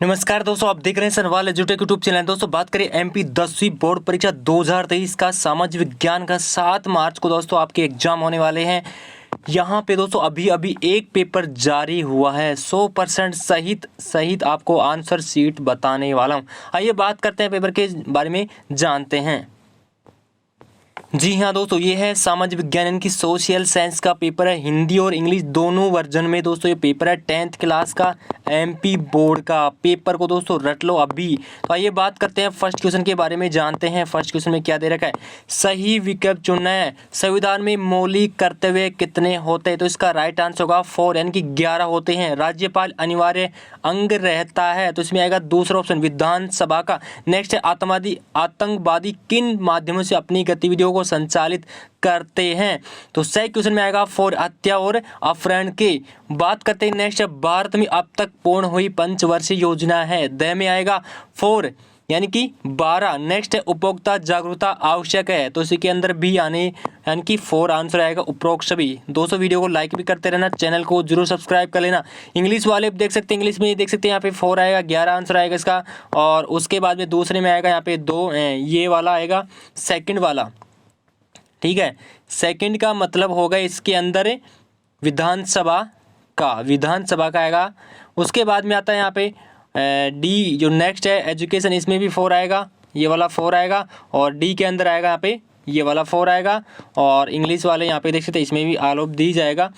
नमस्कार दोस्तों, आप देख रहे हैं सनवाल एजुटेक यूट्यूब चैनल। दोस्तों बात करें एमपी 10वीं बोर्ड परीक्षा 2023 का सामाजिक विज्ञान का 7 मार्च को दोस्तों आपके एग्जाम होने वाले हैं। यहाँ पे दोस्तों अभी अभी एक पेपर जारी हुआ है, 100% सहित आपको आंसर शीट बताने वाला हूँ। आइए बात करते हैं पेपर के बारे में, जानते हैं। जी हाँ दोस्तों, ये है सामाजिक विज्ञान यानी कि सोशल साइंस का पेपर है। हिंदी और इंग्लिश दोनों वर्जन में दोस्तों ये पेपर है। 10th क्लास का एमपी बोर्ड का पेपर को दोस्तों रट लो अभी। तो आइए बात करते हैं फर्स्ट क्वेश्चन के बारे में, जानते हैं फर्स्ट क्वेश्चन में क्या दे रखा है। सही विकल्प चुनना है। संविधान में मौलिक कर्तव्य कितने होते हैं? तो इसका राइट आंसर होगा 4 यानी कि 11 होते हैं। राज्यपाल अनिवार्य अंग रहता है, तो इसमें आएगा दूसरा ऑप्शन विधानसभा का। नेक्स्ट है आतंकवादी किन माध्यमों से अपनी गतिविधियों को संचालित करते हैं? तो सही क्वेश्चन में आएगा 4 हत्या और अपहरण के। बात करते हैं नेक्स्ट है भारत में अब तक पूर्ण हुई पंचवर्षीय योजना है। द में आएगा 4 यानी कि 12। नेक्स्ट है उपभोक्ता जागरूकता आवश्यक है, तो इसी के अंदर भी आने यानी कि 4 आंसर आएगा उपरोक्त सभी। दोस्तों वीडियो को लाइक भी करते रहना, चैनल को जरूर सब्सक्राइब कर लेना। इंग्लिश वाले देख सकते हैं, इंग्लिश में देख सकते हैं यहाँ पे 4 आएगा, 11 आंसर आएगा इसका। और उसके बाद में दूसरे में आएगा यहाँ पे 2, ये वाला आएगा सेकंड वाला। ठीक है, सेकंड का मतलब होगा इसके अंदर विधानसभा का आएगा। उसके बाद में आता है यहाँ पे डी जो नेक्स्ट है एजुकेशन, इसमें भी 4 आएगा, ये वाला 4 आएगा। और डी के अंदर आएगा यहाँ पे ये वाला 4 आएगा। और इंग्लिश वाले यहाँ पे देख सकते हैं, इसमें भी आलोप दी जाएगा।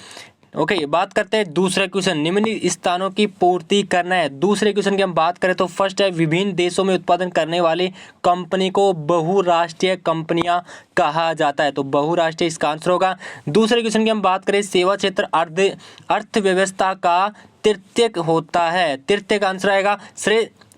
ओके, बात करते हैं दूसरे क्वेश्चन, निम्न स्थानों की पूर्ति करना है। दूसरे क्वेश्चन की हम बात करें तो फर्स्ट है विभिन्न देशों में उत्पादन करने वाली कंपनी को बहुराष्ट्रीय कंपनियां कहा जाता है, तो बहुराष्ट्रीय इसका आंसर होगा। दूसरे क्वेश्चन की हम बात करें सेवा क्षेत्र अर्थव्यवस्था का तृतीयक होता है, तृतीयक आंसर आएगा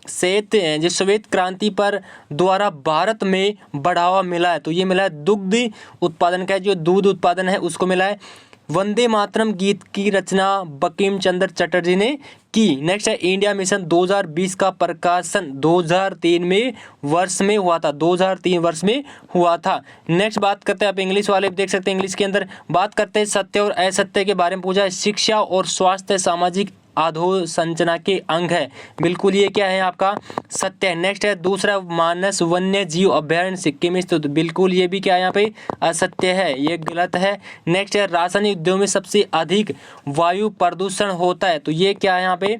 श्वेत क्रांति पर द्वारा भारत में बढ़ावा मिला है, तो ये मिला है दुग्ध उत्पादन का, जो दूध उत्पादन है उसको मिला है। वंदे मातरम गीत की रचना बंकिम चंद्र चटर्जी ने की। नेक्स्ट है इंडिया मिशन 2020 का प्रकाशन 2003 वर्ष में हुआ था, 2003 वर्ष में हुआ था। नेक्स्ट बात करते हैं, आप इंग्लिश वाले देख सकते हैं, इंग्लिश के अंदर बात करते हैं सत्य और असत्य के बारे में पूछा है। शिक्षा और स्वास्थ्य सामाजिक अधोसंरचना के अंग है, बिल्कुल ये क्या है आपका सत्य है। नेक्स्ट है दूसरा मानस वन्य जीव अभ्यारण्य सिक्किम में स्थित, बिल्कुल ये भी क्या है यहाँ पे असत्य है, ये गलत है। नेक्स्ट है रासायनिक उद्योग में सबसे अधिक वायु प्रदूषण होता है, तो ये क्या है यहाँ पे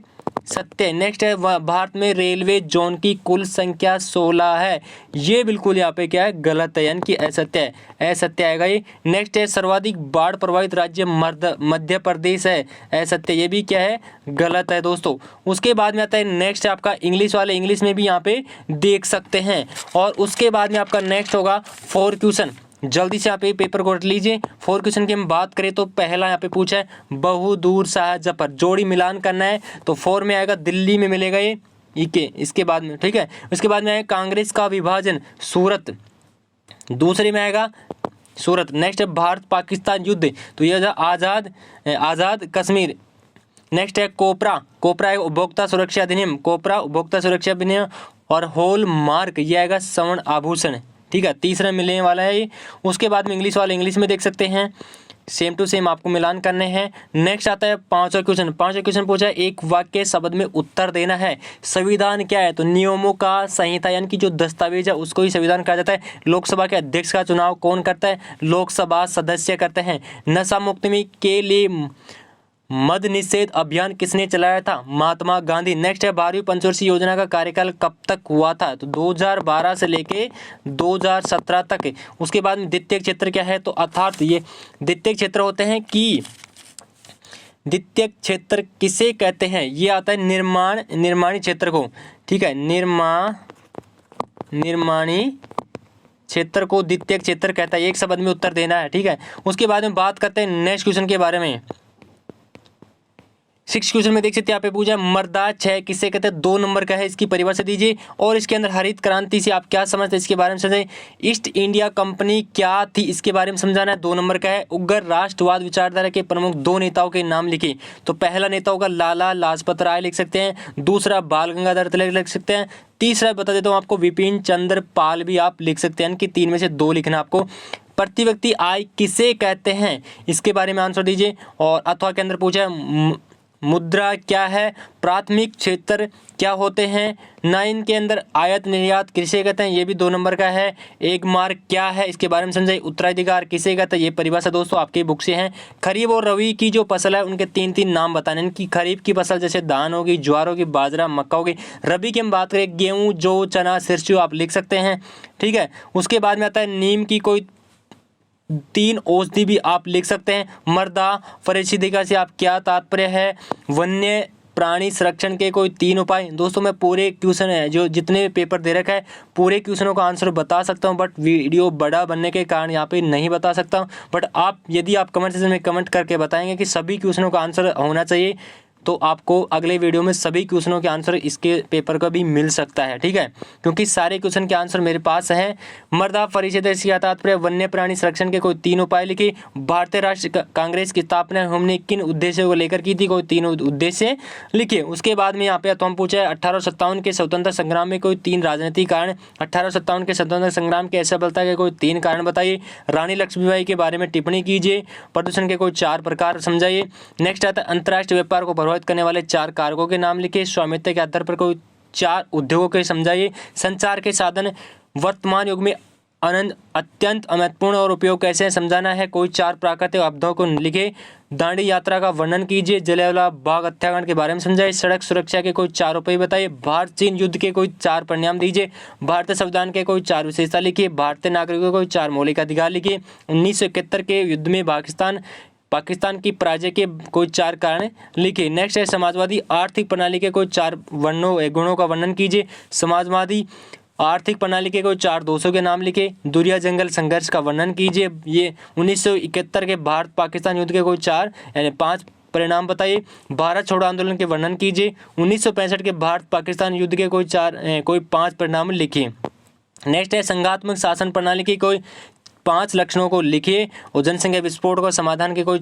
सत्य। नेक्स्ट है भारत में रेलवे जोन की कुल संख्या 16 है, ये बिल्कुल यहाँ पे क्या है गलत है यानी कि असत्य है, असत्य आएगा ये। नेक्स्ट है सर्वाधिक बाढ़ प्रभावित राज्य मध्य प्रदेश है, असत्य, ये भी क्या है गलत है दोस्तों। उसके बाद में आता है नेक्स्ट आपका इंग्लिश वाले, इंग्लिश में भी यहाँ पे देख सकते हैं। और उसके बाद में आपका नेक्स्ट होगा 4 क्वेश्चन, जल्दी से यहाँ पे पेपर को रट लीजिए। 4 क्वेश्चन की हम बात करें तो पहला यहाँ पे पूछा है बहुदूर शाह जफर, जोड़ी मिलान करना है, तो 4 में आएगा दिल्ली में मिलेगा ये इके। इसके बाद में ठीक है, उसके बाद में आएगा कांग्रेस का विभाजन सूरत, दूसरे में आएगा सूरत। नेक्स्ट है भारत पाकिस्तान युद्ध, तो ये आज़ाद कश्मीर। नेक्स्ट है कोपरा है उपभोक्ता सुरक्षा अधिनियम, कोपरा उपभोक्ता सुरक्षा अधिनियम। और होल मार्क ये आएगा स्वर्ण आभूषण, ठीक है, तीसरा मिलने वाला है ये। उसके बाद में इंग्लिश वाले इंग्लिश में देख सकते हैं, सेम टू सेम आपको मिलान करने हैं। नेक्स्ट आता है 5वां क्वेश्चन पूछा है एक वाक्य शब्द में उत्तर देना है। संविधान क्या है? तो नियमों का संहिता यानी कि जो दस्तावेज है उसको ही संविधान कहा जाता है। लोकसभा के अध्यक्ष का चुनाव कौन करता है? लोकसभा सदस्य करते हैं। नशा मुक्ति के लिए मद निषेध अभियान किसने चलाया था? महात्मा गांधी। नेक्स्ट है 12वीं पंचवर्षीय योजना का कार्यकाल कब तक हुआ था? तो 2012 से लेके 2017 तक। उसके बाद में द्वितीय क्षेत्र क्या है? तो अर्थात ये द्वितीय क्षेत्र होते हैं कि द्वितीय क्षेत्र किसे कहते हैं? ये आता है निर्माणी क्षेत्र को, ठीक है, निर्माणी क्षेत्र को द्वितीय क्षेत्र कहता है। एक शब्द में उत्तर देना है, ठीक है। उसके बाद में बात करते हैं नेक्स्ट क्वेश्चन के बारे में। 6 क्वेश्चन में देख सकते हैं यहाँ पे पूछा है मर्दा 6 किसे कहते हैं? 2 नंबर का है, इसकी परिभाषा दीजिए। और इसके अंदर हरित क्रांति से आप क्या समझते हैं इसके बारे में समझें। ईस्ट इंडिया कंपनी क्या थी इसके बारे में समझाना है, 2 नंबर का है। उग्र राष्ट्रवाद विचारधारा के प्रमुख 2 नेताओं के नाम लिखिए, तो पहला नेता होगा लाला लाजपत राय लिख सकते हैं, दूसरा बाल गंगाधर तिलक लिख सकते हैं, तीसरा बता देता हूँ आपको विपिन चंद्र पाल भी आप लिख सकते हैं कि 3 में से 2 लिखना आपको। प्रति व्यक्ति आय किसे कहते हैं इसके बारे में आंसर दीजिए। और अथवा के अंदर पूछा है मुद्रा क्या है, प्राथमिक क्षेत्र क्या होते हैं, 9 के अंदर आयात निर्यात किसे कहते हैं, ये भी 2 नंबर का है। एक मार्क क्या है, इसके बारे में समझाइए। उत्तराधिकार किसे कहते हैं, ये परिभाषा दोस्तों आपकी बुक से है। खरीफ और रबी की जो फसल है उनके 3 नाम बताने, इनकी खरीफ की फसल जैसे धान होगी, ज्वार होगी, बाजरा, मक्का होगी। रबी की हम बात करें गेहूँ, जौ, चना, सरसों आप लिख सकते हैं, ठीक है। उसके बाद में आता है नीम की कोई 3 औषधि भी आप लिख सकते हैं। मृदा पारिस्थितिकी से आप क्या तात्पर्य है, वन्य प्राणी संरक्षण के कोई 3 उपाय। दोस्तों मैं पूरे क्वेश्चन है जो जितने पेपर दे रखा है पूरे क्वेश्चनों का आंसर बता सकता हूं, बट वीडियो बड़ा बनने के कारण यहाँ पे नहीं बता सकता। बट आप यदि आप कमेंट सेक्शन में कमेंट करके बताएंगे कि सभी क्वेश्चनों का आंसर होना चाहिए, तो आपको अगले वीडियो में सभी क्वेश्चनों के आंसर इसके पेपर का भी मिल सकता है, ठीक है। क्योंकि सारे क्वेश्चन के आंसर मेरे पास हैं। मृदा पारिस्थितिकी से तात्पर्य, वन्य प्राणी संरक्षण के कोई 3 उपाय लिखिए। भारतीय राष्ट्रीय कांग्रेस की स्थापना हमने किन उद्देश्यों को लेकर की थी, कोई 3 उद्देश्य लिखिए। उसके बाद में यहाँ पे तो हम पूछा है 1857 के स्वतंत्रता संग्राम में कोई 3 राजनीतिक कारण। 1857 के स्वतंत्रता संग्राम के असफलता के कोई 3 कारण बताइए। रानी लक्ष्मीबाई के बारे में टिप्पणी कीजिए। प्रदूषण के कोई 4 प्रकार समझाइए। नेक्स्ट आता है अंतर्राष्ट्रीय व्यापार को प्रभावित करने वाले 4 कारकों के नाम लिखिए। स्वामित्व के आधार पर कोई 4 उद्योगों के समझाइए। संचार के साधन वर्तमान युग में अत्यंत महत्वपूर्ण और उपयोग कैसे है समझाना है। कोई 4 प्राकृतिक आपदाओं को लिखे। दांडी यात्रा का वर्णन कीजिए। जलियांवाला बाग हत्याकांड के बारे में समझाइए। सड़क सुरक्षा के कोई 4 उपाय बताइए। भारत चीन युद्ध के कोई 4 परिणाम दीजिए। भारतीय संविधान के कोई 4 विशेषता लिखिए। भारतीय नागरिकों के कोई 4 मौलिक अधिकार लिखिए। 1971 के युद्ध में पाकिस्तान की पराजय के कोई 4 कारण लिखिए। नेक्स्ट है समाजवादी आर्थिक प्रणाली के कोई 4 गुणों का वर्णन कीजिए। समाजवादी आर्थिक प्रणाली के कोई 4 दोषों के नाम लिखे। दुरिया जंगल संघर्ष का वर्णन कीजिए। ये 1971 के भारत पाकिस्तान युद्ध के कोई 4 यानी 5 परिणाम बताइए। भारत छोड़ो आंदोलन के वर्णन कीजिए। 1965 के भारत पाकिस्तान युद्ध के कोई 5 परिणाम लिखिए। नेक्स्ट है संघात्मक शासन प्रणाली की कोई 5 लक्षणों को लिखिए। और जनसंख्या विस्फोट को समाधान के कोई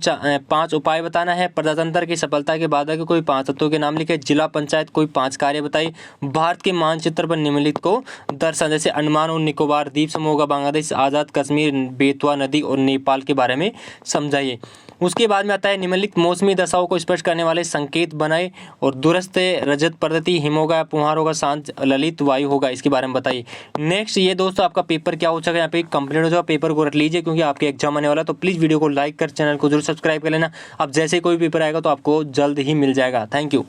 5 उपाय बताना है। प्रजातंत्र की सफलता के बाधा के कोई 5 तत्वों के नाम लिखे। जिला पंचायत कोई 5 कार्य बताइए। भारत के मानचित्र पर निम्नलिखित को दर्शाएं, जैसे अंडमान और निकोबार द्वीप समूह का, बांग्लादेश, आज़ाद कश्मीर, बेतवा नदी और नेपाल के बारे में समझाइए। उसके बाद में आता है निम्नलिखित मौसमी दशाओं को स्पष्ट करने वाले संकेत बनाए। और दूरस्थ रजत पद्धति, हिम होगा, पुहार होगा, शांत ललित वायु होगा, इसके बारे में बताइए। नेक्स्ट ये दोस्तों आपका पेपर क्या हो सकेगा, यहाँ पे कंप्लीट हो जाएगा। पेपर को रख लीजिए क्योंकि आपके एग्जाम आने वाला है। तो प्लीज़ वीडियो को लाइक कर चैनल को जरूर सब्सक्राइब कर लेना। अब जैसे कोई पेपर आएगा तो आपको जल्द ही मिल जाएगा। Thank you.